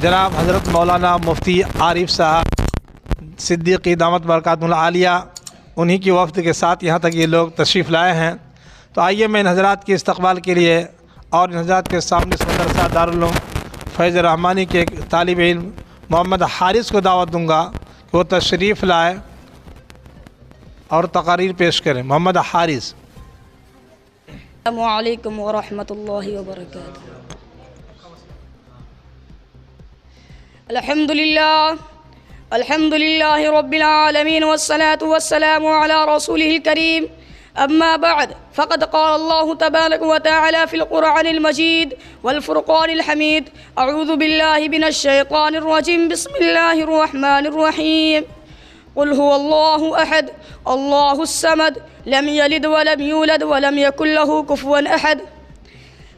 जनाब हज़रत मौलाना मुफ्ती आरिफ साहब सिद्दीकी दामत बरकातुहुल आलिया, उन्हीं की वफ़द के साथ यहाँ तक ये लोग तशरीफ़ लाए हैं। तो आइए मैं इन हज़रात के इस्तकबाल के लिए और इन हज़रात के सामने से मदरसा दारुल उलूम फैज़ रहमानी के तालिब इल्म मोहम्मद हारिस को दावत दूँगा कि वो तशरीफ़ लाए और तकारीर पेश करें। मोहम्मद हारिस। अस्सलामु अलैकुम व रहमतुल्लाहि व बरकातुहू। अल्हम्दुलिल्लाह रब्बिल आलमीन वस्सलातु वस्सलामु अला रसूलिहिल करीम। अम्मा बाद फ़क़द क़ाल अल्लाहु तबारक व तआला फ़िल क़ुरआनिल मजीद वल फ़ुरक़ानिल हमीद। अऊज़ु बिल्लाहि मिनश शैतानिर रजीम। बिस्मिल्लाहिर रहमानिर रहीम। क़ुल हुवल्लाहु अहद अल्लाहुस समद लम यलिद व लम यूलद व लम यकुल लहू कुफ़ुवन अहद।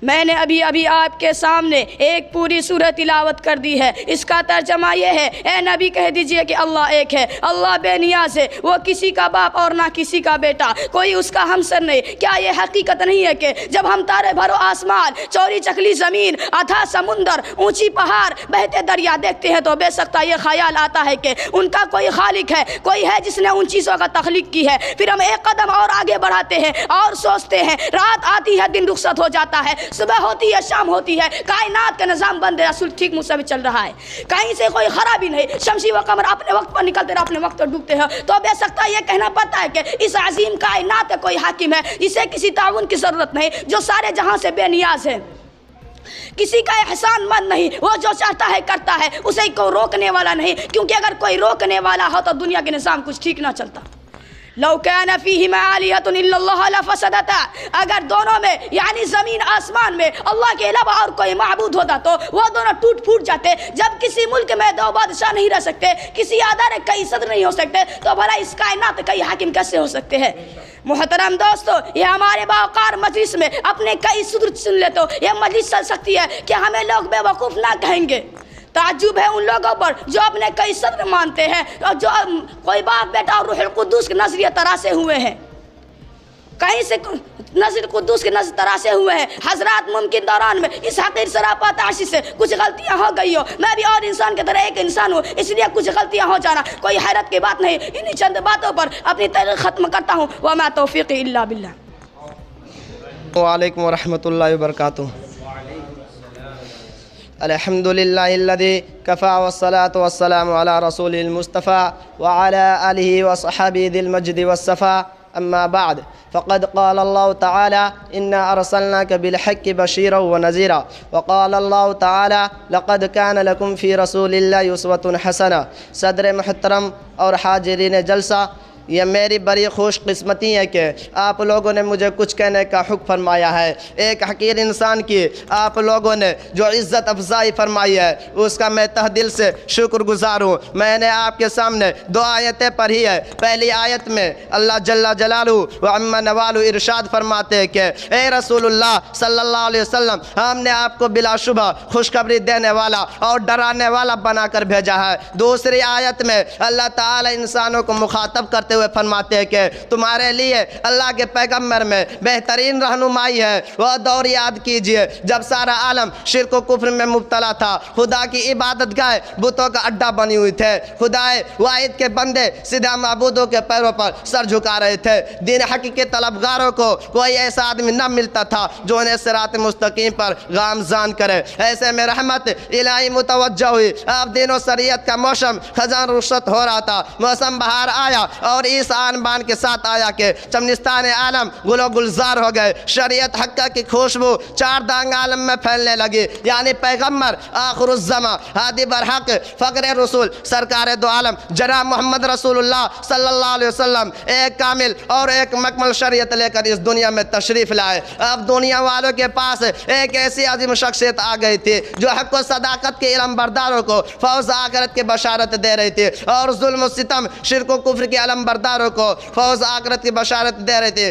मैंने अभी अभी आपके सामने एक पूरी सूरत तिलावत कर दी है। इसका तर्जमा ये है, ए नबी कह दीजिए कि अल्लाह एक है, अल्लाह बेनियाज़ है, वो किसी का बाप और ना किसी का बेटा, कोई उसका हमसर नहीं। क्या ये हकीकत नहीं है कि जब हम तारे भरो आसमान, चौड़ी चकली ज़मीन, अथा समुंदर, ऊंची पहाड़, बहते दरिया देखते हैं तो बेसकता ये ख्याल आता है कि उनका कोई खालिक है, कोई है जिसने उन चीज़ों का तख्लीक की है। फिर हम एक कदम और आगे बढ़ाते हैं और सोचते हैं, रात आती है दिन रुखसत हो जाता है, सुबह होती है शाम होती है, कायनात का निज़ाम बंद रसूल ठीक मुसावित चल रहा है, कहीं से कोई खराबी नहीं, शमसी व कमर अपने वक्त पर निकलते रहे, अपने वक्त पर डूबते हैं। तो बेसकता ये कहना पड़ता है कि इस अजीम कायनात का कोई हाकिम है जिसे किसी ताउन की ज़रूरत नहीं, जो सारे जहां से बेनियाज है, किसी का एहसान मंद नहीं, वो जो चाहता है करता है, उसे कोई रोकने वाला नहीं। क्योंकि अगर कोई रोकने वाला हो तो दुनिया के निज़ाम कुछ ठीक ना चलता। लौ कान फ़ीहिमा आलिहतुन इल्लल्लाह लफ़सदता, अगर दोनों में यानी ज़मीन आसमान में अल्लाह के अलावा और कोई माबूद होता तो वो दोनों टूट फूट जाते। जब किसी मुल्क में दो बादशाह नहीं रह सकते, किसी अदारे कई सदर नहीं हो सकते, तो भला इस कायनात कई हाकिम कैसे हो सकते हैं। मोहतरम दोस्तों, ये हमारे बावकार मजलिस में अपने कई सुदूर सुन ले तो ये मजलिस चल सकती है कि हमें लोग बेवकूफ़ ना कहेंगे। ताज्जुब है उन लोगों पर जो अपने कई सदर मानते हैं और जो कोई बाप बेटा और रूहुल कुद्दूस के नजरिए तरासे हुए हैं, कहीं से नज़र कुद्दूस के नज़र तरासे हुए हैं। हजरात मुमकिन दौरान में इस हकीर सरापा ताशी से कुछ गलतियां हो गई हो, मैं भी और इंसान की तरह एक इंसान हूँ, इसलिए कुछ गलतियां हो जाना कोई हैरत की बात नहीं। इन्हीं चंद बातों पर अपनी तकरीर ख़त्म करता हूँ। व मा तौफ़ीक़ी इल्ला बिल्लाह। वालेकुम व रहमतुल्लाहि व बरकातुहू। अल्हम्दुलिल्लाहिल्लज़ी कफ़ा वस्सलातु वस्सलामु अला रसूलिल मुस्तफ़ा व अला आलिहि व सहाबिहि दिल मज्दि वस्सफ़ा। अम्मा बाद फ़क़द क़ाल अल्लाहु तआला इन्ना अरसलनाका बिलहक़्क़ि बशीरन व नज़ीरा व क़ाल अल्लाहु तआला लक़द कान लकुम फ़ी रसूलिल्लाहि उस्वतुन हसना। सदर मुहतरम और हाज़िरीन जलसा, ये मेरी बड़ी खुशकिस्मती है कि आप लोगों ने मुझे कुछ कहने का हुक्म फरमाया है। एक हकीर इंसान की आप लोगों ने जो इज़्ज़त अफजाई फरमाई है उसका मैं तह दिल से शुक्रगुजार हूँ। मैंने आपके सामने दो आयतें पढ़ी है। पहली आयत में अल्लाह जल्ला जलालहू व अम्मा नवालू इरशाद फरमाते हैं कि ए रसूलुल्लाह सल्लल्लाहु अलैहि वसल्लम, हमने आपको बिलाशुबा खुशखबरी देने वाला और डराने वाला बनाकर भेजा है। दूसरी आयत में अल्लाह ताला इंसानों को मुखातब करते हुए फरमाते हैं कि तुम्हारे लिए अल्लाह के पैगम्बर में बेहतरीन रहनुमाई है। वह दौर याद कीजिए जब सारा आलम शिर्क व कुफ्र में मुब्तला था, खुदा की इबादत गाय बुतों का अड्डा बनी हुई थे, खुदाए वाहिद के बंदे सीधा माबूदों के पैरों पर सर झुका रहे थे। दीन हक़ के तलबगारों को कोई ऐसा आदमी न मिलता था जो उन्हें सिरात मुस्तकीम पर गामजान करे। ऐसे में रहमत इलाही मुतवज्जह हुई। अब दीन शरीयत का मौसम खजान रुखसत हो रहा था, मौसम बहार आया और इस आन बान के साथ आया कि चमनिस्तान आलम गुलो गुलजार हो गए। शरीयत हक्का की खुशबू चार दांग आलम में फैलने लगी। यानी पैगम्बर आखिरुज़्ज़मा हादी बरहक फ़क्र रसूल सरकार दो आलम जनाब मोहम्मद रसूलुल्लाह सल्लल्लाहु अलैहि वसल्लम एक कामिल और एक मकमल शरीयत लेकर इस दुनिया में तशरीफ़ लाए। अब दुनिया वालों के पास एक ऐसी अजीम शख्सियत आ गई थी जो हक़ व सदाकत के इल्म बरदारों को फौज आखिरत की बशारत दे रही थी और जुल्म सितम शिर्क व कुफ्र के इल्म बरदारों को फौज आखिरत की बशारत दे रहे थे।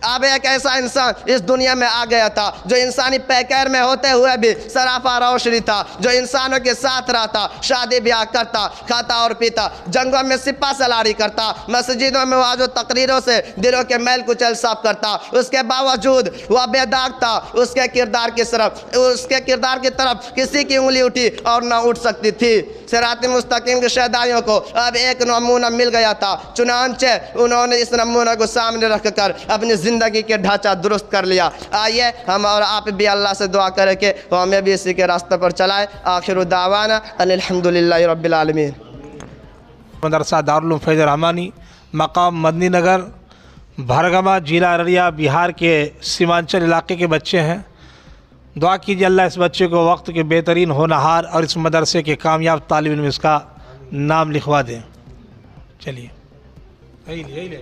अब एक ऐसा इंसान इस दुनिया में आ गया था जो इंसानी पैकर में होते हुए भी सराफा रोशनी था, जो इंसानों के साथ रहता, शादी ब्याह करता, खाता और पीता, जंगों में सिपा सलारी करता, मस्जिदों में वाजो तकरीरों से दिलों के मैल कुचल साफ करता। उसके बावजूद वह बेदाग था। उसके किरदार की तरफ किसी की उंगली उठी और ना उठ सकती थी। सिरात मुस्तकीम के शहदाइयों को अब एक नमूना मिल गया था। चुनांचे उन्होंने इस नमूना को सामने रखकर अपनी ज़िंदगी के ढांचा दुरुस्त कर लिया। आइए हम और आप भी अल्लाह से दुआ करें कि वो हमें भी इसी के रास्ते पर चलाए। आखिर दावाना अल्हम्दुलिल्लाहि रब्बिल आलमीन। मदरसा दारुल फैज़ रहमानी, मकाम मदनी नगर, भरगमा, जिला अररिया, बिहार के सीमांचल इलाके के बच्चे हैं। दुआ कीजिए अल्लाह इस बच्चे को वक्त के बेहतरीन होनहार और इस मदरसे के कामयाब तालिब इल्म में इसका नाम लिखवा दें। चलिए यही ले।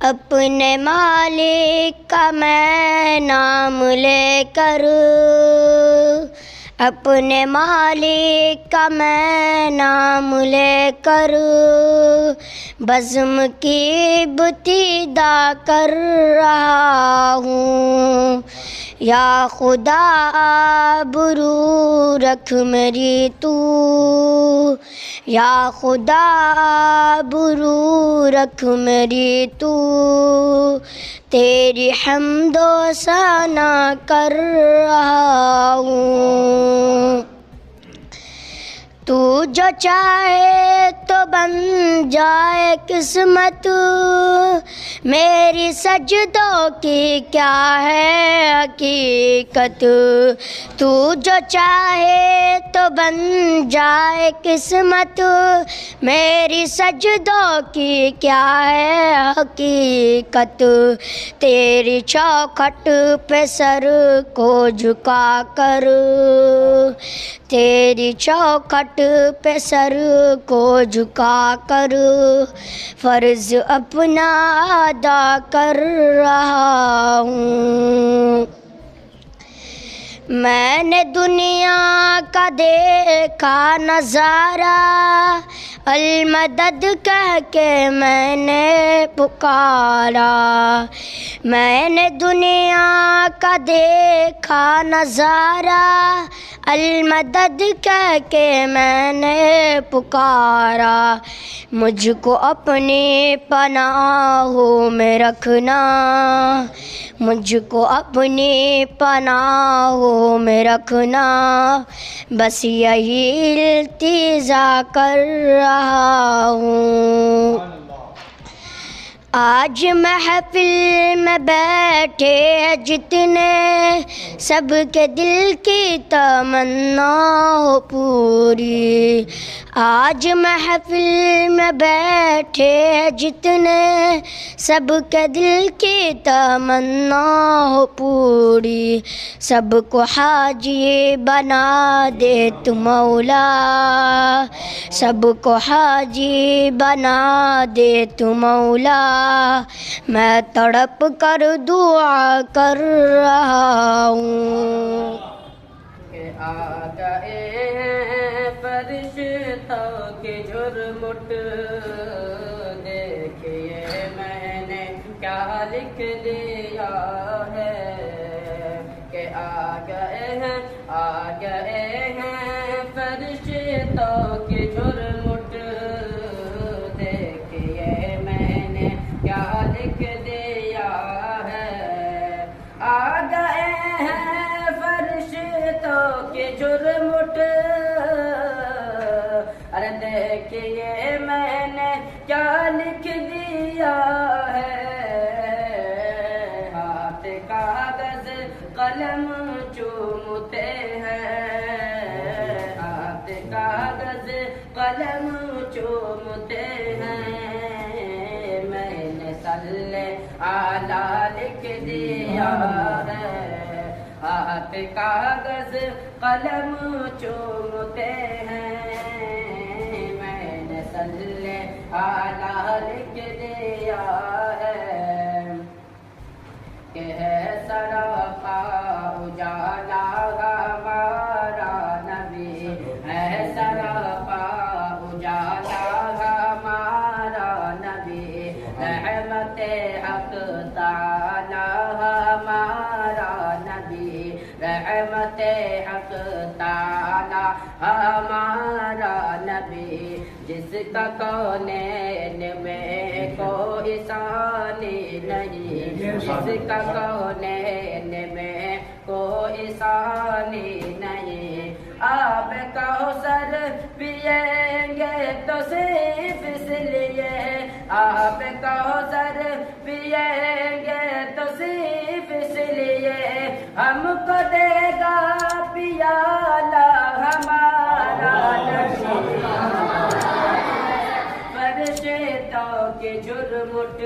अपने मालिक का मैं नाम लेकर, अपने मालिक का मैं नाम लेकर बज़्म की इब्तिदा कर रहा हूँ। या खुदा आबरू रख मेरी तू, या खुदा आबरू रख मेरी तू, तेरी हम्दो सना कर रहा हूँ। तू जो चाहे तो बन जाए किस्मत, मेरी सजदों की क्या है हकीकत। तू जो चाहे तो बन जाए किस्मत, मेरी सजदों की क्या है हकीकत। तेरी चौखट पे सर को झुका कर, तेरी चौखट पे सर को झुका कर फ़र्ज़ अपना अदा कर रहा हूँ। मैंने दुनिया का देखा नज़ारा, अलमदद कह के मैंने पुकारा। मैंने दुनिया का देखा नज़ारा, अलमदद कह के मैंने पुकारा। मुझको अपनी पनाहों में रखना, मुझको अपनी पनाहों में रखना, बस यही इल्तिजा कर रहा हूँ। आज महफिल में बैठे हैं जितने, सबके दिल की तमन्ना हो पूरी। आज महफिल में बैठे हैं जितने, सबके दिल की तमन्ना हो पूरी। सबको हाजी बना दे तू मौला, सबको हाजी बना दे तू मौला। मैं तड़प कर दुआ कर रहा हूँ। आ गए हैं फरिश्तों के झुरमुट, देखिए मैंने क्या लिख दिया है। कि आ गए हैं फरिश्तों के झुरमुट, देखिए मैंने क्या लिख दिया है। आ गए हैं फरिश्तों के झुरमुट, अरे देखिए मैंने क्या लिख दिया है। हाथ कागज कलम चूमते हैं, हाथ कागज कलम चूमते हैं। मैंने सल्ले आला लिख दिया है, हाथ कागज कलम चूमते हैं। मैंने सल्ले आला लिख दिया है। कि है सरापा उजाला हमारा नबी, है सरापा उजाला हक ताला हमारा नबी, जिसका कौनैन में कोई सानी नहीं, जिसका कौनैन में कोई सानी नहीं। आप कौसर पिएंगे तो सिर्फ इसलिए, आप कौसर पिएंगे तो सिर्फ इसलिए, हमको देगा पियाला हमारा नबी। फरिश्तों के जुर्मुट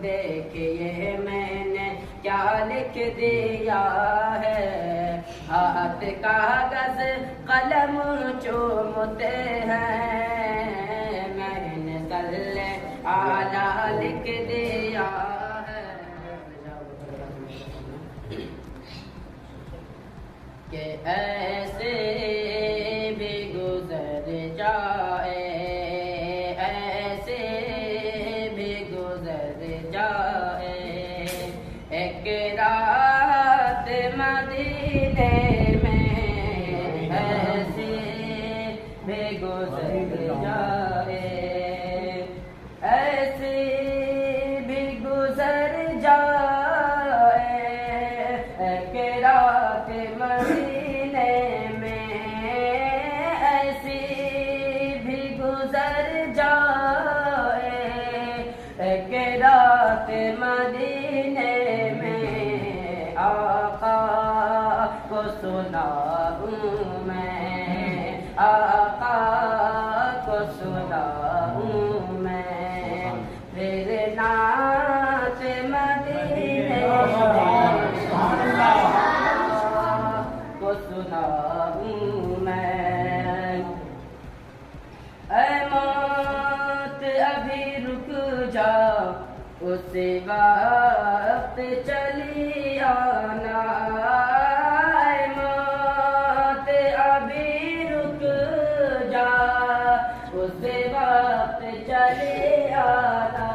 देखिए मैंने क्या लिख दिया है, हाथ कागज कलम चूमते हैं, मैंने सल्ले आला लिख दिया है। कि ऐसे भी गुजर जाए, ऐसे भी गुजर जाए, एक रात मदीने में ऐसे भी गुजर जाए, ऐसे भी गुजर जाए, एक रात मदीने में ऐसी भी गुजर जाए, एक रात मदीने में आका को सुनाऊं मैं, आका को सुनाऊं मैं, फिर नाच मदीने को सुनाऊं मैं। ऐ मौत अभी रुक जा, उसी वक्त चली आना, ऐ मौत अभी रुक जा, उसी वक्त चली आना,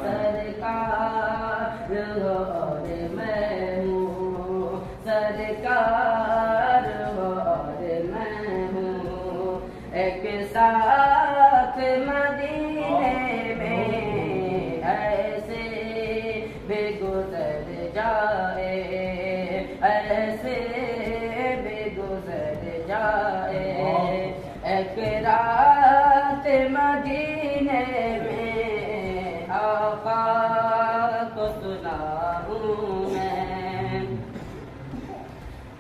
सरकार और मैं हूँ, सरकार और मैं हूँ, एक साथ मदीने में ऐसे भी गुजर जाए, ऐसे भी गुजर जाए, एक रात मदीने में आका को सुनाऊं मैं।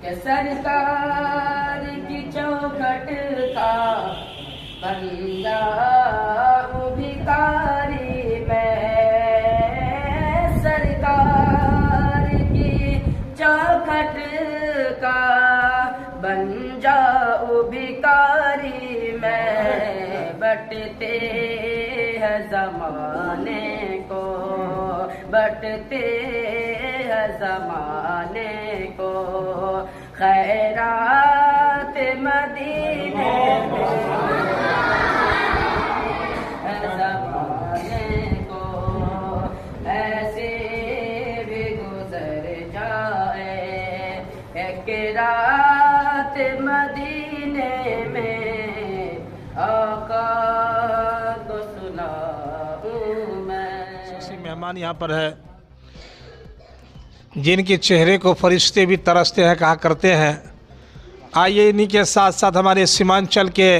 कि सरकार की चौखट का बंदा भिखारी मैं, सरकार की चौखट का बन जाऊं भिखारी मैं, बटते हैं ज़माने को, बटते हैं ज़माने को, खैरात मदीने ज़माने को, ऐसे भी गुजर जाए, एक रात मदीने में आका को सुनाऊं मैं। ऐसे मेहमान यहाँ पर है जिनके चेहरे को फरिश्ते भी तरसते हैं कहा करते हैं। आइए इन्हीं के साथ साथ हमारे सीमांचल के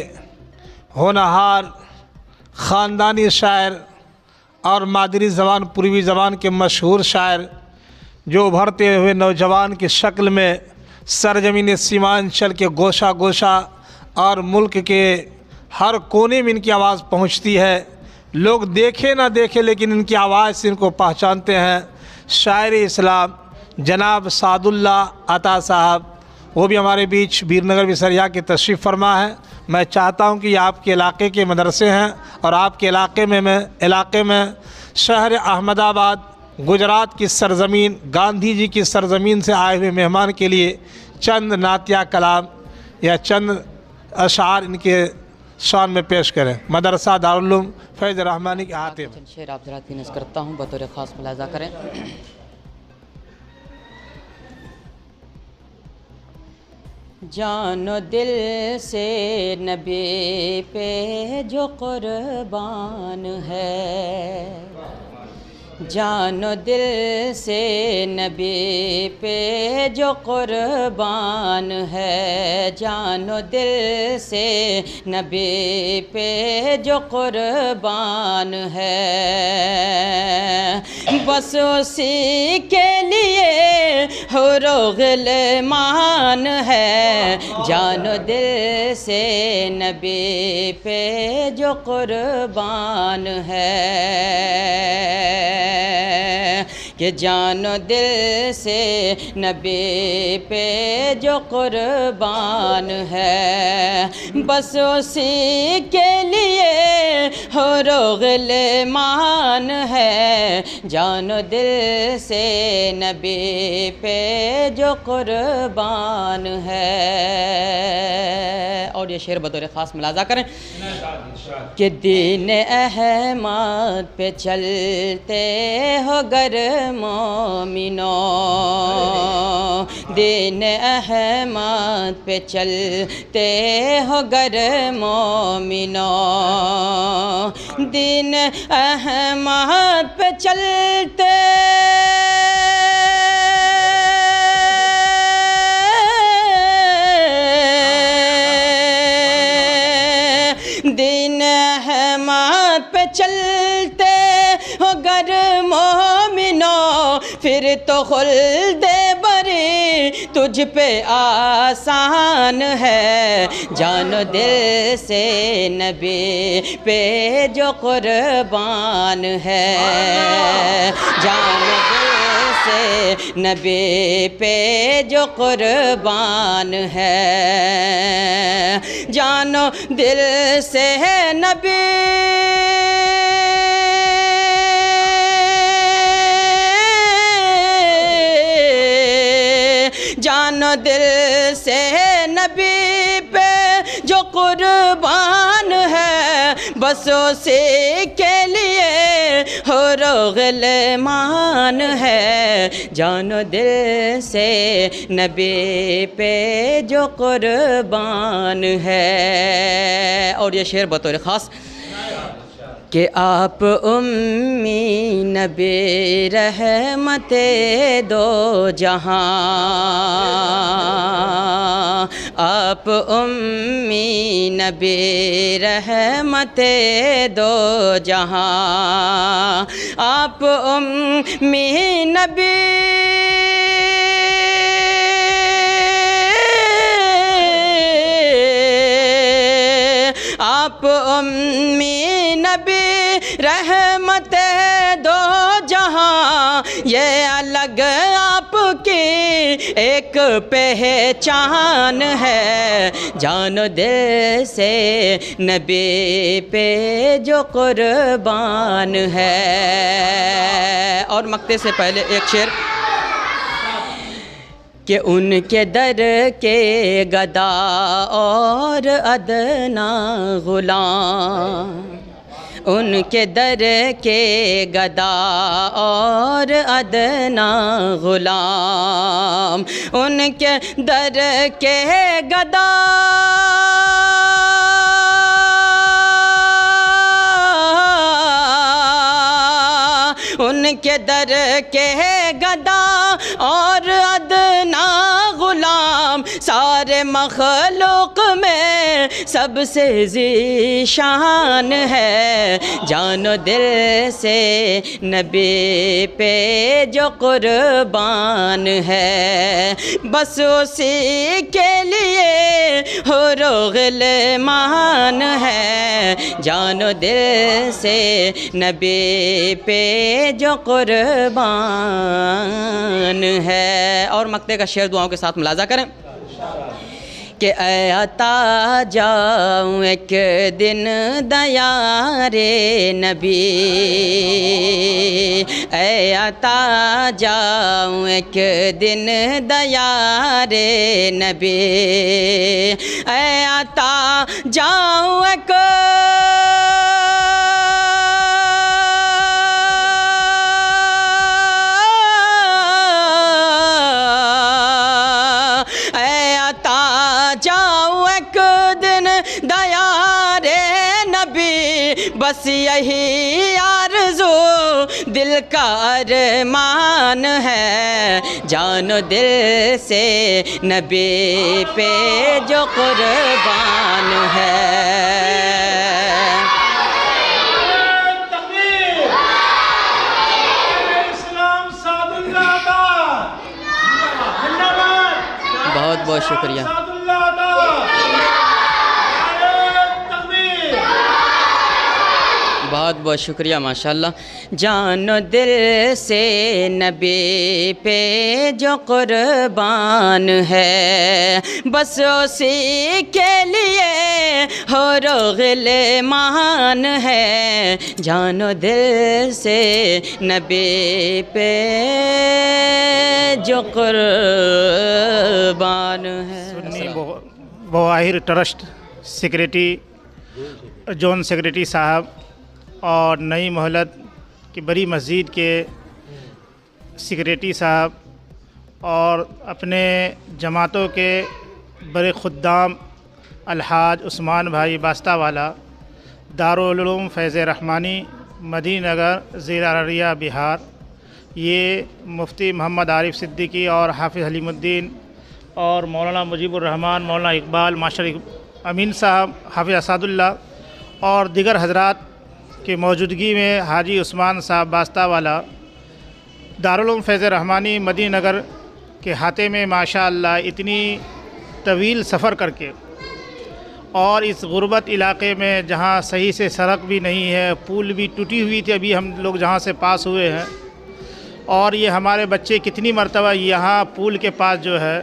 होनहार ख़ानदानी शायर और मादरी ज़बान पूर्वी ज़बान के मशहूर शायर जो उभरते हुए नौजवान की शक्ल में सरजमीन सीमांचल के गोशा गोशा और मुल्क के हर कोने में इनकी आवाज़ पहुंचती है। लोग देखे ना देखे लेकिन इनकी आवाज़ से इनको पहचानते हैं। शायर इस्लाम जनाब सादुल्ला अता साहब, वो भी हमारे बीच वीरनगर बिसरिया के तशरीफ़ फरमा है। मैं चाहता हूं कि ये आपके इलाके के मदरसे हैं और आपके इलाके में शहर अहमदाबाद गुजरात की सरज़मीन, गांधी जी की सरज़मीन से आए हुए मेहमान के लिए चंद नातिया कलाम या चंद अशार इनके शान में पेश करें। मदरसा दारुल उलूम फैज़ रहमानी के आते हैं। शेर आप ज़रा पेश करता हूँ, बतौर ख़ास मुलाज़ा करें। जानो दिल से नबी पे जो कुर्बान है, जानो दिल से नबी पे जो कुर्बान है, जानो दिल से नबी पे जो कुर्बान है, बस उसी के लिए हो गिलमान है, जानो दिल से नबी पे जो कुर्बान है, कि जानो दिल से नबी पे जो कुर्बान है, बस उसी के लिए हो गिलमान है, जानो दिल से नबी पे जो कुर्बान है। और ये शेर बतौर ख़ास मुलाजा करें कि दीन अहमद पे चलते हो गर मोमिनो, दीन अहमद पे चलते हो गर मोमिनो, दीन अहमद पे चलते दीन अहमद पे चलते हो गर मोमिनो, फिर तो खुल्दे बरी तुझ पे आसान है, जानो दिल से नबी पे जो कुर्बान है, जानो दिल से नबी पे जो कुर्बान है, जानो दिल से नबी जानो दिल से नबी पे जो कुर्बान है, बस उसी के लिए हो गिलमान है, जानो दिल से नबी पे जो कुर्बान है। और ये शेर बतौर ख़ास कि आप उम्मी नबी रहमते दो जहां, आप उम्मी नबी रहमते दो जहां, आप उम्मी नबी आप उम्मी नबी रहमत दो जहां, ये अलग आपकी एक पहचान है, जानो दिल से नबी पे जो कुर्बान है। और मक्ते से पहले एक शेर कि उनके दर के गदा और अदना गुलाम, उनके दर के गदा और अदना गुलाम, उनके दर के गदा उनके दर के गदा और अदना गुलाम, सारे मखलूक में सबसे ज़ीशान है, जानो दिल से नबी पे जो कुर्बान है, बस उसी के लिए हो गिलमान है, जानो दिल से नबी पे जो कुर्बान है। और मक्ते का शेर दुआओं के साथ मुलाजा करें कि आता जाऊँ एक दिन दयारे नबी, आता जाऊँ एक दिन दयारे नबी, आता जाऊँ एक बस यही आरज़ू दिल का अरमान है, जानो दिल से नबी पे जो कुर्बान है। बहुत बहुत शुक्रिया। बहुत बहुत शुक्रिया माशाल्लाह। जानो दिल से नबी पे जो कुर्बान है, बस उसी के लिए हो रोग़िले मान है, जानो दिल से नबी पे जो कुर्बान है। सुन्नी बवाहिर ट्रस्ट सेक्रेटरी जोन सेक्रेटरी साहब और नई मोहल्लत की बड़ी मस्जिद के सेक्रेटरी साहब और अपने जमातों के बड़े खुद्दाम अलहाज उस्मान भाई बास्ता वाला, दारुल उलूम फैज़ रहमानी, मदीना नगर, ज़िला अररिया, बिहार, ये मुफ्ती मोहम्मद आरिफ सिद्दीकी और हाफिज़ हलीमुद्दीन और मौलाना मुजीबुर्रहमान, मौलाना इकबाल, मास्टर अमीन साहब, हाफिज़ असादुल्लाह और दिगर हजरात की मौजूदगी में हाजी उस्मान साहब बास्ता वाला दारुल उलूम फैज़ रहमानी मदीना नगर के हाथे में माशाअल्लाह इतनी तवील सफ़र करके और इस गुरबत इलाक़े में जहाँ सही से सड़क भी नहीं है, पुल भी टूटी हुई थी, अभी हम लोग जहाँ से पास हुए हैं, और ये हमारे बच्चे कितनी मरतबा यहाँ पुल के पास जो है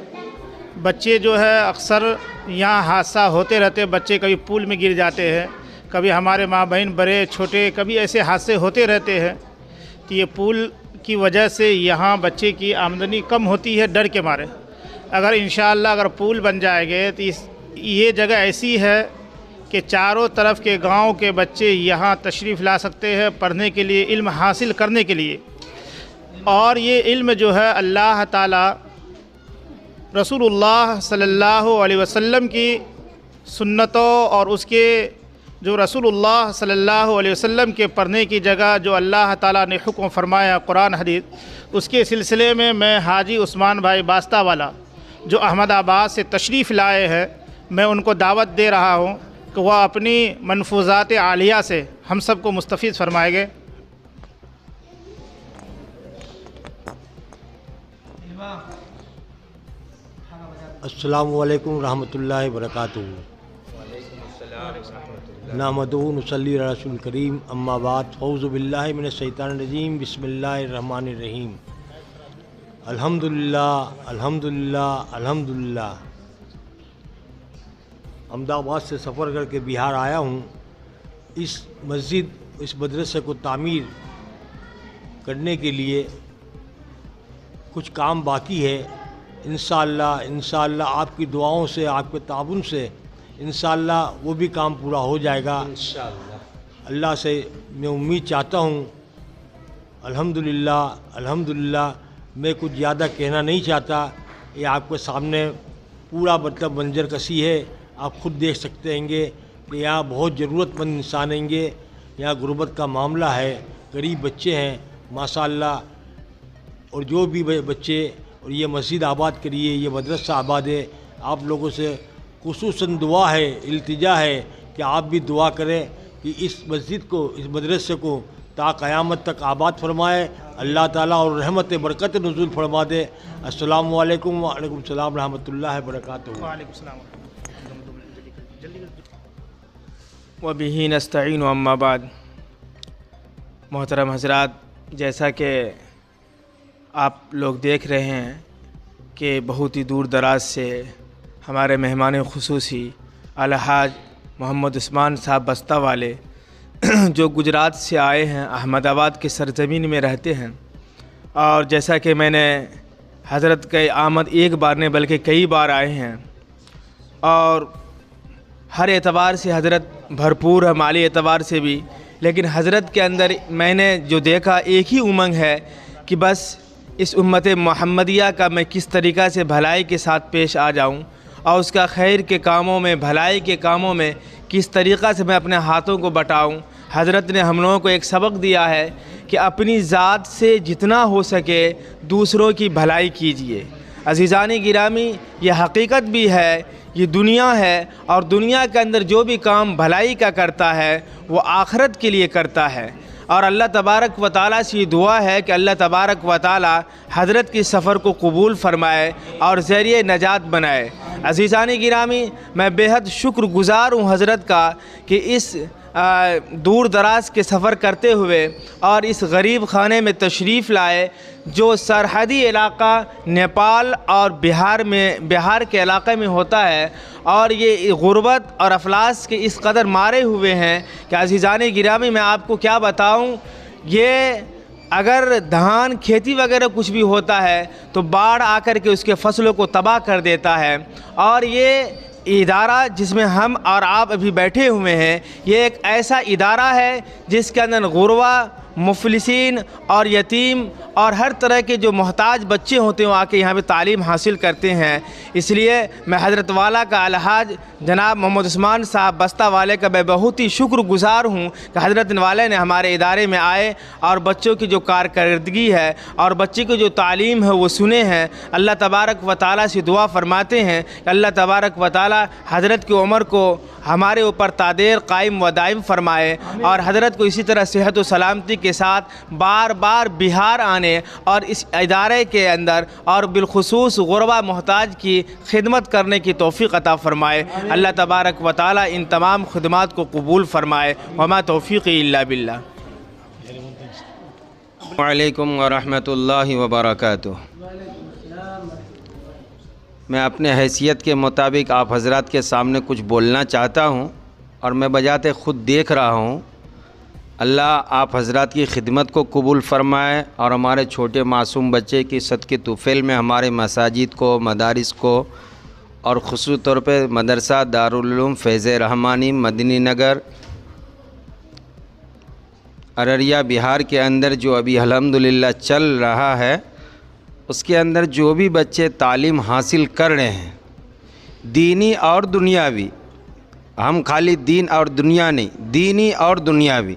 बच्चे जो है अक्सर यहाँ हादसा होते रहते, बच्चे कभी पुल में गिर जाते हैं, कभी हमारे माँ बहन बड़े छोटे कभी ऐसे हादसे होते रहते हैं। तो ये पुल की वजह से यहाँ बच्चे की आमदनी कम होती है डर के मारे। अगर इंशाअल्लाह अगर पुल बन जाएंगे तो ये जगह ऐसी है कि चारों तरफ के गांव के बच्चे यहाँ तशरीफ़ ला सकते हैं पढ़ने के लिए, इल्म हासिल करने के लिए। और ये इल्म जो है अल्लाह ताला रसूलुल्लाह सल्लल्लाहु अलैहि वसल्लम की सुन्नतों और उसके जो रसूलुल्लाह सल्लल्लाहु अलैहि वसल्लम के पढ़ने की जगह जो अल्लाह ताला ने हुक्म फरमाया कुरान हदीस, उसके सिलसिले में मैं हाजी उस्मान भाई बास्ता वाला जो अहमदाबाद से तशरीफ़ लाए हैं, मैं उनको दावत दे रहा हूँ कि वह अपनी मनफूज़ात आलिया से हम सबको मुस्तफ़ीज़ फरमाएंगे। अस्सलामु अलैकुम रहमतुल्लाहि व बरकातुहू। नामदहू नुसल्ली अला रसूल करीम, अम्मा बाद, फ़ौज़ु बिल्लाहि मिनश शैतानिर रजीम, बिस्मिल्लाहिर रहमानिर रहीम। अल्हम्दुलिल्लाह अल्हम्दुलिल्लाह अल्हम्दुलिल्लाह। अहमदाबाद से सफ़र करके बिहार आया हूँ। इस मस्जिद, इस मदरसे को तामीर करने के लिए कुछ काम बाकी है। इंशाअल्लाह आपकी दुआओं से, आपके ताबुन से इंशाअल्लाह वो भी काम पूरा हो जाएगा इंशाअल्लाह। अल्लाह से मैं उम्मीद चाहता हूँ। अल्हम्दुलिल्लाह अल्हम्दुलिल्लाह। मैं कुछ ज़्यादा कहना नहीं चाहता, ये आपके सामने पूरा मतलब मंजर कसी है, आप खुद देख सकते हैंगे कि यहाँ बहुत ज़रूरतमंद इंसान हैंगे। यहाँ गुर्बत का मामला है, गरीब बच्चे हैं माशाअल्लाह, और जो भी बच्चे, और ये मस्जिद आबाद करिए, ये मदरसा आबाद है। आप लोगों से खुसूसन दुआ है, इल्तिजा है कि आप भी दुआ करें कि इस मस्जिद को, इस मदरसे को ता क़यामत तक आबाद फरमाए अल्लाह ताला और रहमत बरकत नुज़ूल फरमा दे। अस्सलामु अलैकुम व अलैकुम सलाम रहमतुल्लाहि व बरकातुहू। व बिही नस्तईन व अम्मा बाद। मोहतरम हज़रात, जैसा कि आप लोग देख रहे हैं कि बहुत ही दूर दराज से हमारे मेहमान खुसूसी अलहाज मोहम्मद उस्मान साहब बस्ता वाले जो गुजरात से आए हैं, अहमदाबाद के सरज़मीन में रहते हैं। और जैसा कि मैंने हज़रत के आमद एक बार नहीं बल्कि कई बार आए हैं, और हर एतबार से हज़रत भरपूर है, माली एतबार से भी। लेकिन हज़रत के अंदर मैंने जो देखा एक ही उमंग है कि बस इस उम्मत मोहम्मदिया का मैं किस तरीक़ा से भलाई के साथ पेश आ जाऊं, और उसका खैर के कामों में, भलाई के कामों में किस तरीक़ा से मैं अपने हाथों को बटाऊं, हज़रत ने हम लोगों को एक सबक दिया है कि अपनी ज़ात से जितना हो सके दूसरों की भलाई कीजिए। अज़ीज़ान गिरामी, ये हकीकत भी है, ये दुनिया है, और दुनिया के अंदर जो भी काम भलाई का करता है वो आखिरत के लिए करता है। और अल्लाह तबारक व तआला से ये दुआ है कि अल्लाह तबारक व तआला हज़रत की सफ़र को कबूल फ़रमाए और ज़रिए नजात बनाए। अज़ीज़ान गिरामी, मैं बेहद शुक्रगुज़ार हूँ हज़रत का कि इस दूर दराज के सफ़र करते हुए और इस गरीब खाने में तशरीफ़ लाए जो सरहदी इलाका नेपाल और बिहार के इलाक़े में होता है। और ये गुर्बत और अफलास के इस कदर मारे हुए हैं कि अज़ीज़ान गिरामी, मैं आपको क्या बताऊं, ये अगर धान खेती वगैरह कुछ भी होता है तो बाढ़ आकर के उसके फसलों को तबाह कर देता है। और ये इदारा जिसमें हम और आप अभी बैठे हुए हैं, ये एक ऐसा इदारा है जिसके अंदर गुरबा, मुफलिसीन और यतीम और हर तरह के जो मोहताज बच्चे होते हैं वो आके यहाँ पे तालीम हासिल करते हैं। इसलिए मैं हज़रत वाला का अलहाज जनाब मोहम्मद उस्मान साहब बस्ता वाले का मैं बहुत ही शुक्रगुज़ार हूँ कि हज़रत वाले ने हमारे इदारे में आए और बच्चों की जो कारकर्दगी है और बच्चे की जो तालीम है वो सुने हैं। अल्लाह तबारक व तआला से दुआ फरमाते हैं कि अल्लाह तबारक व तआला हज़रत की उम्र को हमारे ऊपर तादेर कायम व दायम फरमाए और हज़रत को इसी तरह सेहत व सलामती के साथ बार बार बिहार आने और इस इदारे के अंदर और बिलखुसूस गुरबा मोहताज की खिदमत करने की तौफ़ीक़ अता फ़रमाए। अल्लाह तबारक व तआला इन तमाम खिदमात को कबूल फ़रमाए। वमा तौफ़ीक़ी इल्ला बिल्लाह। वालेकुम व रहमतुल्लाहि व बरकातुहू। मैं अपने हैसियत के मुताबिक आप हज़रात के सामने कुछ बोलना चाहता हूँ और मैं बजाते ख़ुद देख रहा हूँ। अल्लाह आप हज़रात की खिदमत को कबूल फ़रमाए और हमारे छोटे मासूम बच्चे की सदक़े तुफ़ैल में हमारे मसाजिद को, मदारिस को और ख़ुसूस तौर पे मदरसा दारुल उलूम फैज़ रहमानी मदनी नगर अररिया बिहार के अंदर जो अभी अल्हम्दुलिल्लाह चल रहा है, उसके अंदर जो भी बच्चे तालीम हासिल कर रहे हैं दीनी और दुनियावी, हम खाली दीन और दुनिया नहीं, दीनी और दुनियावी,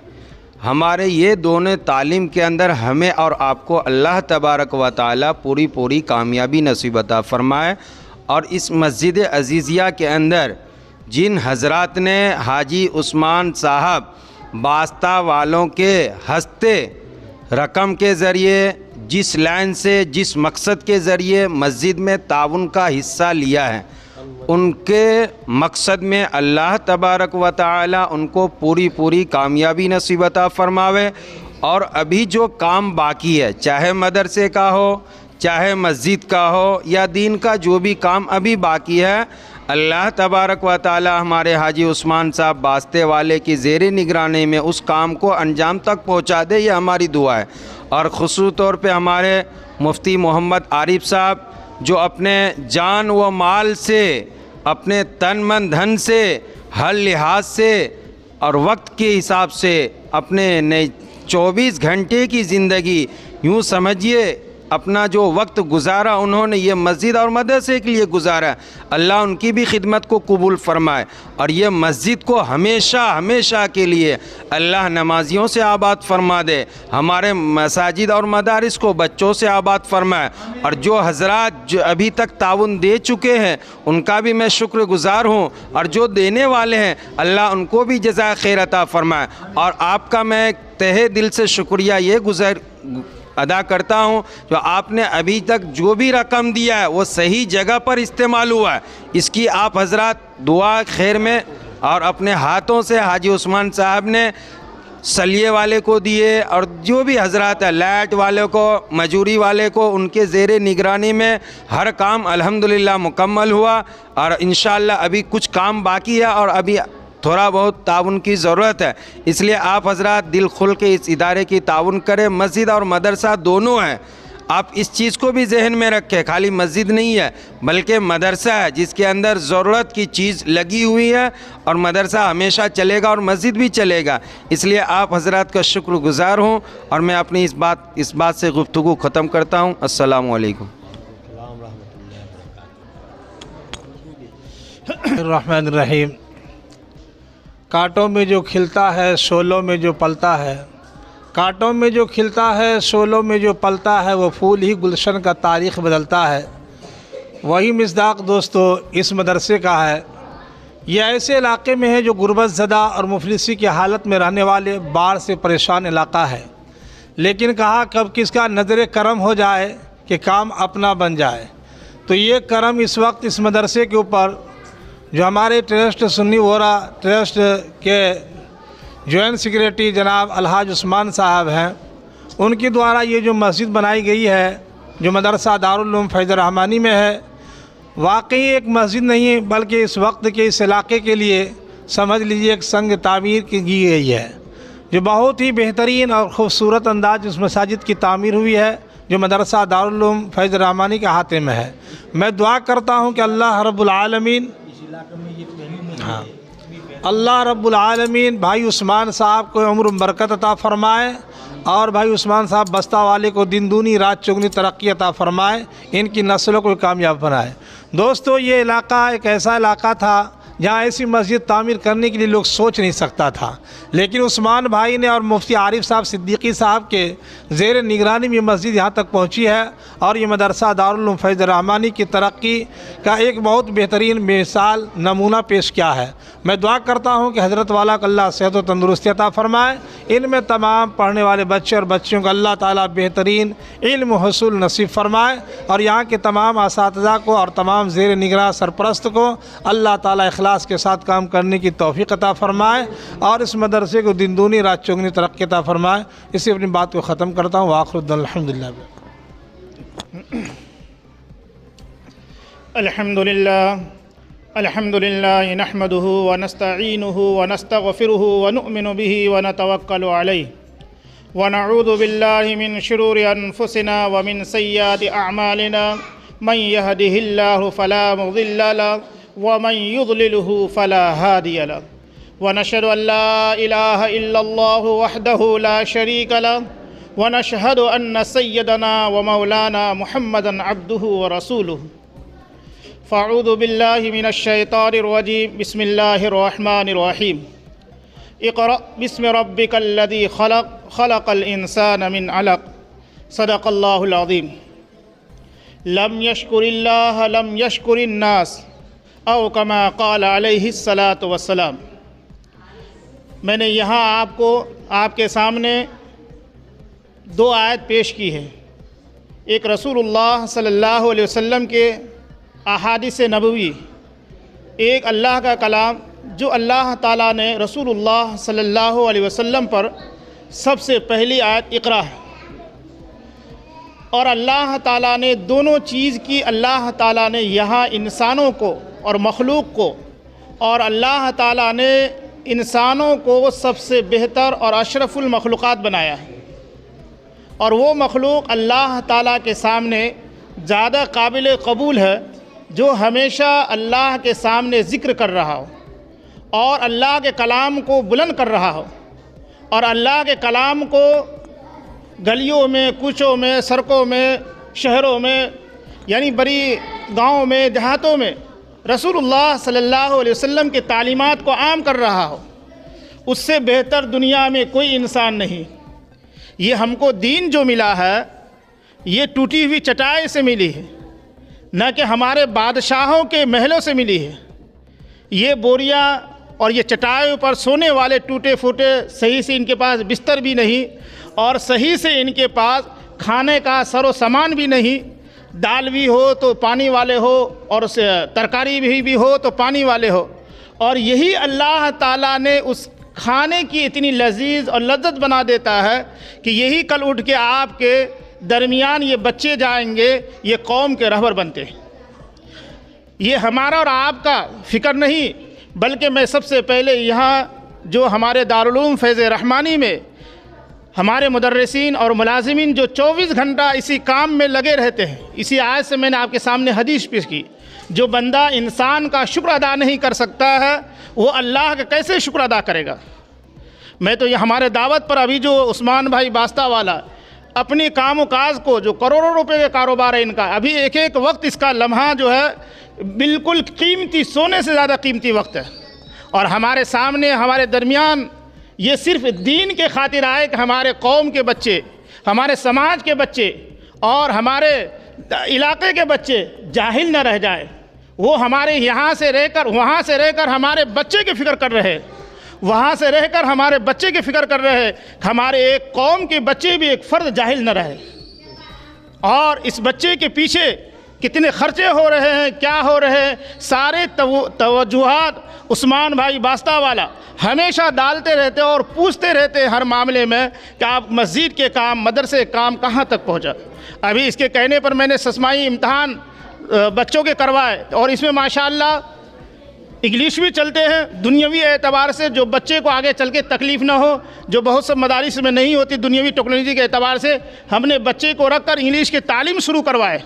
हमारे ये दोनों तालीम के अंदर हमें और आपको अल्लाह तबारक व तआला पूरी कामयाबी नसीब अता फ़रमाए। और इस मस्जिद अज़ीज़िया के अंदर जिन हज़रात ने हाजी उस्मान साहब बास्ता वालों के हस्ते रकम के ज़रिए, जिस लाइन से, जिस मकसद के ज़रिए मस्जिद में ताउन का हिस्सा लिया है, उनके मकसद में अल्लाह तबारक व तआला उनको पूरी कामयाबी नसीब अता फ़रमावे। और अभी जो काम बाकी है, चाहे मदरसे का हो, चाहे मस्जिद का हो या दीन का जो भी काम अभी बाकी है, अल्लाह तबारक व तआला हमारे हाजी उस्मान साहब बास्ते वाले की ज़ेरे निगरानी में उस काम को अंजाम तक पहुँचा दे, ये हमारी दुआ है। और ख़ुसूस तौर पे हमारे मुफ्ती मोहम्मद आरिफ साहब जो अपने जान व माल से, अपने तन मन धन से, हर लिहाज से और वक्त के हिसाब से अपने 24 घंटे की ज़िंदगी यूँ समझिए अपना जो वक्त गुजारा उन्होंने ये मस्जिद और मदरसे के लिए गुजारा। अल्लाह उनकी भी खिदमत को कबूल फ़रमाए और ये मस्जिद को हमेशा के लिए अल्लाह नमाजियों से आबाद फ़रमा दे, हमारे मसाजिद और मदारिस को बच्चों से आबाद फ़रमाए। और जो हज़रात जो अभी तक ताउन दे चुके हैं उनका भी मैं शुक्रगुज़ार हूँ, और जो देने वाले हैं अल्लाह उनको भी जज़ाए खैर अता फ़रमाए। और आपका मैं तहे दिल से शुक्रिया ये अदा करता हूँ जो आपने अभी तक जो भी रकम दिया है वो सही जगह पर इस्तेमाल हुआ है, इसकी आप हज़रात दुआ खैर में। और अपने हाथों से हाजी उस्मान साहब ने सलिए वाले को दिए और जो भी हज़रात है, लाइट वाले को, मजूरी वाले को, उनके ज़ेरे निगरानी में हर काम अल्हम्दुलिल्लाह मुकम्मल हुआ। और इंशाअल्लाह अभी कुछ काम बाकी है और अभी थोड़ा बहुत ताउन की ज़रूरत है, इसलिए आप हज़रात दिल खुल के इस इदारे की ताउन करें। मस्जिद और मदरसा दोनों हैं, आप इस चीज़ को भी जहन में रखें, खाली मस्जिद नहीं है बल्कि मदरसा है जिसके अंदर ज़रूरत की चीज़ लगी हुई है, और मदरसा हमेशा चलेगा और मस्जिद भी चलेगा। इसलिए आप हज़रात का शुक्रगुज़ार हूँ और मैं अपनी इस बात से गुफ्तगू ख़त्म करता हूँ। अस्सलामु अलैकुम। रहमान रहीम। कांटों में जो खिलता है शोलों में जो पलता है, कांटों में जो खिलता है शोलों में जो पलता है, वो फूल ही गुलशन का तारीख़ बदलता है। वही मिसदाक दोस्तों इस मदरसे का है। यह ऐसे इलाके में है जो गुर्बत ज़दा और मुफलिसी की हालत में रहने वाले बाढ़ से परेशान इलाका है, लेकिन कहा कब किसका नज़र करम हो जाए कि काम अपना बन जाए। तो ये करम इस वक्त इस मदरसे के ऊपर जो हमारे ट्रस्ट सुन्नी वोरा ट्रस्ट के जॉइंट सेक्रेटरी जनाब अलहाज उस्मान साहब हैं, उनके द्वारा ये जो मस्जिद बनाई गई है जो मदरसा दारुल उलूम फैज़ रहमानी में है, वाकई एक मस्जिद नहीं है बल्कि इस वक्त के इस इलाके के लिए समझ लीजिए एक संग तामीर की गई है, जो बहुत ही बेहतरीन और ख़ूबसूरत अंदाज उस मसाजिद की तामीर हुई है जो मदरसा दारुल उलूम फैज़ रहमानी के अहाते में है। मैं दुआ करता हूँ कि अल्लाह रब्बुल आलमीन, हाँ, अल्लाह रब्बुल आलमीन भाई उस्मान साहब को उम्र बरकत अता फ़रमाए और भाई उस्मान साहब बस्ता वाले को दिन दूनी रात चौगनी तरक्की अता फ़रमाए, इनकी नस्लों को कामयाब बनाए। दोस्तों ये इलाका एक ऐसा इलाका था जहाँ ऐसी मस्जिद तामीर करने के लिए लोग सोच नहीं सकता था, लेकिन उस्मान भाई ने और मुफ्ती आरिफ साहब सिद्दीकी साहब के ज़ेर निगरानी में मस्जिद यहाँ तक पहुँची है और ये मदरसा दारुल उलूम फैज़ रहमानी की तरक्की का एक बहुत बेहतरीन मिसाल नमूना पेश किया है। मैं दुआ करता हूँ कि हज़रत वाला को अल्लाह सेहत व तंदुरुस्ती अता फ़रमाए, इनमें तमाम पढ़ने वाले बच्चे और बच्चियों को अल्लाह ताला बेहतरीन इल्म हुसूल नसीब फ़रमाए और यहाँ के तमाम असातिज़ा को और तमाम ज़ेर निगरान सरपरस्त को अल्लाह ताला इखलास के साथ काम करने की तौफ़ीक़ अता फ़रमाए और इस मदरसे को दिन दूनी रात चौगनी तरक्की अता फ़रमाए। इसी अपनी बात को ख़त्म करता हूँ। आखिर अल्हम्दुलिल्लाह। अल्हम्दुलिल्लाह नहमदुहु व नस्तईनुहु व नस्तगफिरुहु व नुअमिनु बिही व नतवक्कलु अलैहि व नऊज़ु बिल्लाहि मिन शुरूरि अनफुसिना व मिन सय्यिआति अअमालिना मन यहदिहिल्लाहु फला मुज़िल्ल लहु व मन युज़लिलहु फला हादिय लहु व नशहदु अल्ला इलाहा इल्लल्लाहु वहदहु ला शरीका लहु व नशहदु अन्न सय्यदना व मौलाना मुहम्मदन अब्दुहु व रसूलुहु। फ़अऊज़ु बिल्लाहि मिनश शैतानिर रजीम। बिस्मिल्लाहिर रहमानिर रहीम। इक़रा बिस्मि रब्बिकल्लज़ी खलक़ खलक़ल इंसाना मिन अलक़। सदक़ल्लाहुल अज़ीम। लम यशकुरिल्लाह लम यशकुरिन्नास औ कमा क़ाल अलैहिस्सलातु वस्सलाम। मैंने यहाँ आपको आपके सामने दो आयत पेश की है, एक रसूलुल्लाह सल्लल्लाहु अलैहि वसल्लम के अहादीस नबवी, एक अल्लाह का कलाम जो अल्लाह ताला ने रसूलुल्लाह सल्लल्लाहु अलैहि वसल्लम पर सबसे पहली आयत इक़रा है। और अल्लाह ताला ने दोनों चीज़ की, अल्लाह ताला ने यहाँ इंसानों को और मखलूक को, और अल्लाह ताला ने इंसानों को सबसे बेहतर और अशरफुल मखलूक़ात बनाया है और वो मखलूक अल्लाह ताला के सामने ज़्यादा काबिल कबूल है जो हमेशा अल्लाह के सामने ज़िक्र कर रहा हो और अल्लाह के कलाम को बुलंद कर रहा हो और अल्लाह के कलाम को गलियों में, कूचों में, सड़कों में, शहरों में, यानी बड़ी गाँव में, देहातों में रसूलुल्लाह सल्लल्लाहु अलैहि वसल्लम के तालीमात को आम कर रहा हो। उससे बेहतर दुनिया में कोई इंसान नहीं। ये हमको दीन जो मिला है ये टूटी हुई चटाई से मिली है, न कि हमारे बादशाहों के महलों से मिली है। ये बोरियां और ये चटाइयों पर सोने वाले टूटे फूटे, सही से इनके पास बिस्तर भी नहीं और सही से इनके पास खाने का सरो सामान भी नहीं। दाल भी हो तो पानी वाले हो और तरकारी भी हो तो पानी वाले हो। और यही अल्लाह ताला ने उस खाने की इतनी लजीज और लज्जत बना देता है कि यही कल उठ के आपके दरमियान ये बच्चे जाएंगे, ये कौम के रहबर बनते। ये हमारा और आपका फ़िक्र नहीं, बल्कि मैं सबसे पहले यहाँ जो हमारे दारुल उलूम फैज़ रहमानी में हमारे मुदर्रिसीन और मुलाजिमीन जो 24 घंटा इसी काम में लगे रहते हैं, इसी आयत से मैंने आपके सामने हदीस पेश की। जो बंदा इंसान का शुक्र अदा नहीं कर सकता है वो अल्लाह का कैसे शुक्र अदा करेगा। मैं तो ये हमारे दावत पर अभी जो उस्मान भाई बास्ता वाला अपनी काम काज को, जो करोड़ों रुपए का कारोबार है इनका, अभी एक एक वक्त इसका लम्हा जो है बिल्कुल कीमती, सोने से ज़्यादा कीमती वक्त है और हमारे सामने हमारे दरमियान ये सिर्फ दीन के खातिर आए कि हमारे कौम के बच्चे, हमारे समाज के बच्चे और हमारे इलाके के बच्चे जाहिल न रह जाए। वो हमारे यहाँ से रहकर वहाँ से रहकर हमारे बच्चे की फ़िक्र कर रहे, वहाँ से रहकर हमारे बच्चे की फ़िक्र कर रहे, हमारे एक कौम के बच्चे भी एक फ़र्द जाहिल न रहे। और इस बच्चे के पीछे कितने खर्चे हो रहे हैं, क्या हो रहे हैं, सारे तवज्जुहात उस्मान भाई बास्ता वाला हमेशा डालते रहते और पूछते रहते हर मामले में कि आप मस्जिद के काम, मदरसे काम कहाँ तक पहुँचा। अभी इसके कहने पर मैंने ससमाई इम्तहान बच्चों के करवाए और इसमें माशाअल्लाह इंग्लिश भी चलते हैं। दुनियावी एतबार से जो बच्चे को आगे चल के तकलीफ़ ना हो, जो बहुत सब मदारिस में नहीं होती दुनियावी टेक्नोलॉजी के एतबार से, हमने बच्चे को रख कर इंग्लिश की तालीम शुरू करवाए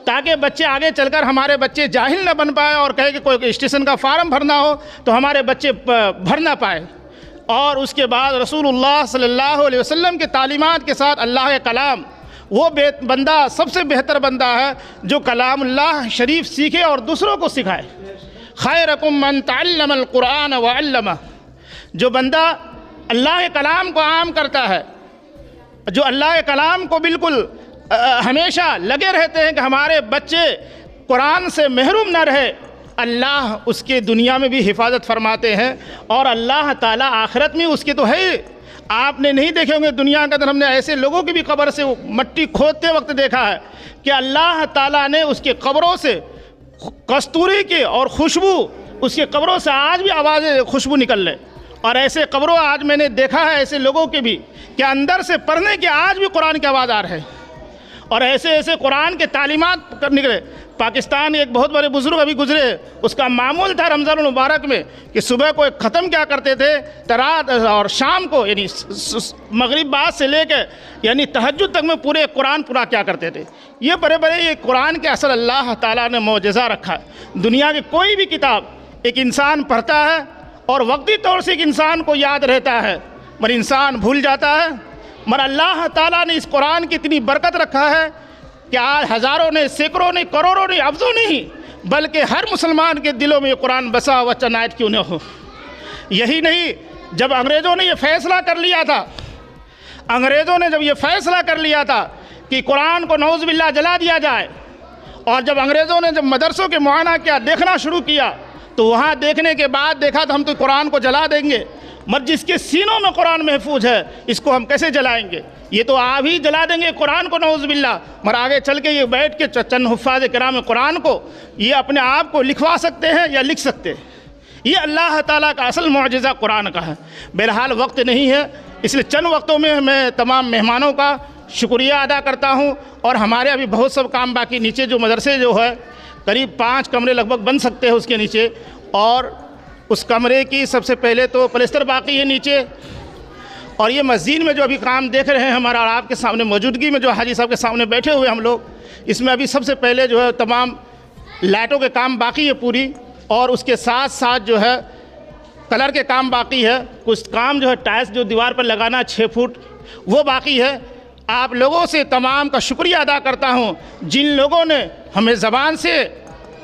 ताकि बच्चे आगे चलकर हमारे बच्चे जाहिल न बन पाए और कहे कि कोई स्टेशन का फार्म भरना हो तो हमारे बच्चे भर ना पाए। और उसके बाद रसूलुल्लाह सल्लल्लाहु अलैहि वसल्लम के तालीमात के साथ अल्लाह के कलाम, वो बंदा सबसे बेहतर बंदा है जो कलामुल्लाह शरीफ सीखे और दूसरों को सिखाए। खैरकुम मन तअल्लमल कुरान व अल्लमा, जो बंदा अल्लाह के कलाम को आम करता है, जो अल्लाह के कलाम को बिल्कुल हमेशा लगे रहते हैं कि हमारे बच्चे कुरान से महरूम न रहे, अल्लाह उसके दुनिया में भी हिफाजत फरमाते हैं और अल्लाह ताला आखिरत में उसके तो है। आपने नहीं देखे होंगे दुनिया के अंदर, हमने ऐसे लोगों की भी कब्र से मट्टी खोदते वक्त देखा है कि अल्लाह ताला ने उसके कब्रों से कस्तूरी के और खुशबू, उसके कब्रों से आज भी आवाज़ें खुशबू निकल रहे। और ऐसे कब्रों आज मैंने देखा है ऐसे लोगों के भी कि अंदर से पढ़ने के आज भी कुरान की आवाज़ आ रही है और ऐसे ऐसे कुरान के तालीमात निकले। पाकिस्तान एक बहुत बड़े बुज़ुर्ग अभी गुजरे, उसका मामूल था रमज़ान मुबारक में कि सुबह को ख़त्म क्या करते थे रात और शाम को, यानी मगरिब बाद से लेकर यानी तहज्जुद तक में पूरे कुरान पूरा क्या करते थे। ये बड़े बड़े ये कुरान के असल अल्लाह ताला ने मौजज़ा रखा है। दुनिया की कोई भी किताब एक इंसान पढ़ता है और वक्ती तौर से एक इंसान को याद रहता है, मगर इंसान भूल जाता है। मगर अल्लाह ताला ने इस कुरान की इतनी बरकत रखा है कि आज हज़ारों ने, सैकड़ों ने, करोड़ों ने, अफ़ज़ों नहीं, बल्कि हर मुसलमान के दिलों में ये कुरान बसा हुआ चनायत क्यों न हो। यही नहीं, जब अंग्रेज़ों ने ये फ़ैसला कर लिया था, अंग्रेज़ों ने जब ये फ़ैसला कर लिया था कि कुरान को नऊज़ बिल्लाह जला दिया जाए, और जब अंग्रेज़ों ने जब मदरसों के मुआयना किया, देखना शुरू किया, तो वहाँ देखने के बाद देखा तो हम तो कुरान को जला देंगे, मगर जिसके सीनों में कुरान महफूज है इसको हम कैसे जलाएंगे। ये तो आप ही जला देंगे कुरान को नऊज़ बिल्लाह, मगर आगे चल के ये बैठ के चंद हुफ़ाज़ किराम कुरान को ये अपने आप को लिखवा सकते हैं या लिख सकते हैं। ये अल्लाह ताला का असल मौजज़ा कुरान का है। बहरहाल वक्त नहीं है, इसलिए चंद वक्तों में मैं तमाम मेहमानों का शुक्रिया अदा करता हूँ। और हमारे अभी बहुत सब काम बाकी, नीचे जो मदरसे जो है करीब 5 कमरे लगभग बन सकते हैं उसके नीचे, और उस कमरे की सबसे पहले तो प्लास्टर बाकी है नीचे, और ये मस्जिद में जो अभी काम देख रहे हैं हमारा और आपके सामने मौजूदगी में जो हाजी साहब के सामने बैठे हुए हम लोग, इसमें अभी सबसे पहले जो है तमाम लाइटों के काम बाकी है पूरी, और उसके साथ साथ जो है कलर के काम बाकी है। कुछ काम जो है टाइल्स जो दीवार पर लगाना 6 फुट वो बाकी है। आप लोगों से तमाम का शुक्रिया अदा करता हूँ जिन लोगों ने हमें ज़बान से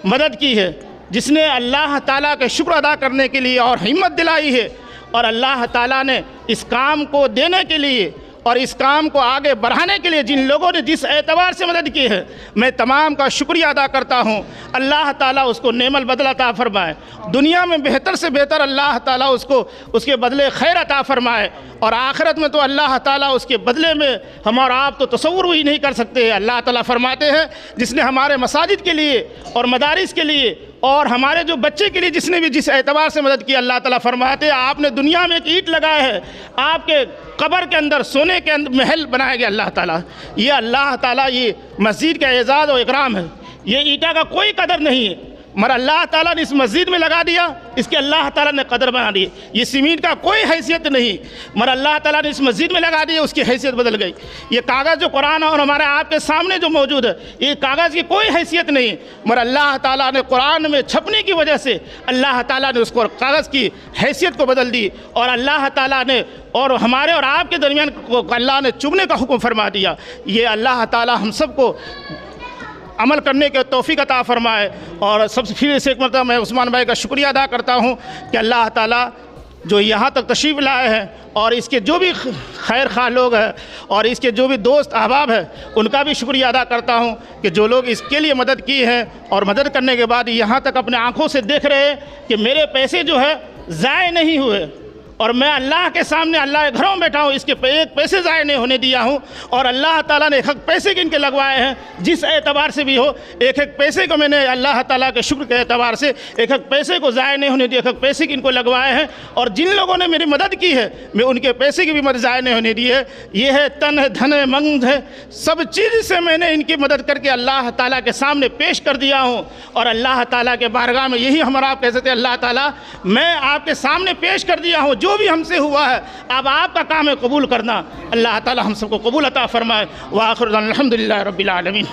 मदद की है, जिसने अल्लाह ताला के शुक्र अदा करने के लिए और हिम्मत दिलाई है, और अल्लाह ताला ने इस काम को देने के लिए और इस काम को आगे बढ़ाने के लिए जिन लोगों ने जिस एतबार से मदद की है, मैं तमाम का शुक्रिया अदा करता हूँ। अल्लाह ताला उसको नेमल बदला अता फरमाए, दुनिया में बेहतर से बेहतर अल्लाह ताला उसको उसके बदले खैर अता फरमाए, और आखिरत में तो अल्लाह ताला उसके बदले में हम और आप तो तसव्वुर ही नहीं कर सकते। अल्लाह ताला फरमाते हैं जिसने हमारे मसाजिद के लिए और मदारिस के लिए और हमारे जो बच्चे के लिए जिसने भी जिस एतबार से मदद की, अल्लाह ताला फरमाते हैं आपने दुनिया में एक ईंट लगाया है, आपके कब्र के अंदर सोने के अंदर महल बनाया गया अल्लाह ताला। ये अल्लाह ताला ये मस्जिद का एजाज़ और इकराम है। ये ईंटा का कोई कदर नहीं है, मगर अल्लाह ताला ने इस मस्जिद में लगा दिया, इसके अल्लाह ताला ने कदर बना दी। ये सीमेंट का कोई हैसियत नहीं, मगर अल्लाह ताला ने इस मस्जिद में लगा दिया, उसकी हैसियत बदल गई। ये कागज़ जो कुरान और हमारे आपके सामने जो मौजूद है, ये कागज़ की कोई हैसियत नहीं, मगर अल्लाह ताला ने कुरान में छपने की वजह से अल्लाह ताला ने उसको कागज़ की हैसियत को बदल दी, और अल्लाह ताला ने और हमारे और आपके दरमियान को अल्लाह ने चुभने का हुक्म फरमा दिया। ये अल्लाह ताला हम सबको अमल करने के तौफीक अता फ़रमाए। और सबसे फिर से एक मरतबा मैं उस्मान भाई का शुक्रिया अदा करता हूँ कि अल्लाह ताला जो यहाँ तक तशरीफ़ लाए हैं और इसके जो भी खैर खा लोग हैं और इसके जो भी दोस्त अहबाब हैं उनका भी शुक्रिया अदा करता हूँ कि जो लोग इसके लिए मदद की है और मदद करने के बाद यहाँ तक अपने आँखों से देख रहे हैं कि मेरे पैसे जो है ज़ाय नहीं हुए और मैं अल्लाह के सामने अल्लाह के घरों में बैठा हूँ, इसके एक पैसे ज़ाय नहीं होने दिया हूँ। और अल्लाह ताला ने एक एक पैसे के इनके लगवाए हैं, जिस एतबार से भी हो, एक एक पैसे को मैंने अल्लाह ताला के शुक्र के एतबार से एक एक पैसे को ज़ाय नहीं होने दिया, एक एक पैसे के इनको लगवाए हैं। और जिन लोगों ने मेरी मदद की है मैं उनके पैसे की भी मदद ज़ाय नहीं होने दी है। ये है तन है, धन है, मंग है, सब चीज़ से मैंने इनकी मदद करके अल्लाह ताला के सामने पेश कर दिया हूँ। और अल्लाह ताला के बारगाह में यही हमारा आप कह सकते हैं, अल्लाह ताला मैं आपके सामने पेश कर दिया हूँ, जो भी हमसे हुआ है अब आपका काम है कबूल करना। अल्लाह ताला हम सबको कबूल अता फरमाए। व आखिर अल्हम्दुलिल्लाह रब्बिल आलमीन।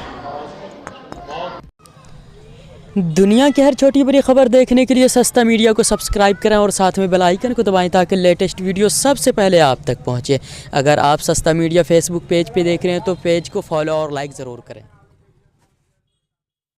दुनिया की हर छोटी बड़ी खबर देखने के लिए सस्ता मीडिया को सब्सक्राइब करें और साथ में बेल आइकन को दबाएं ताकि लेटेस्ट वीडियो सबसे पहले आप तक पहुंचे। अगर आप सस्ता मीडिया फेसबुक पेज पे देख रहे हैं तो पेज को फॉलो और लाइक ज़रूर करें।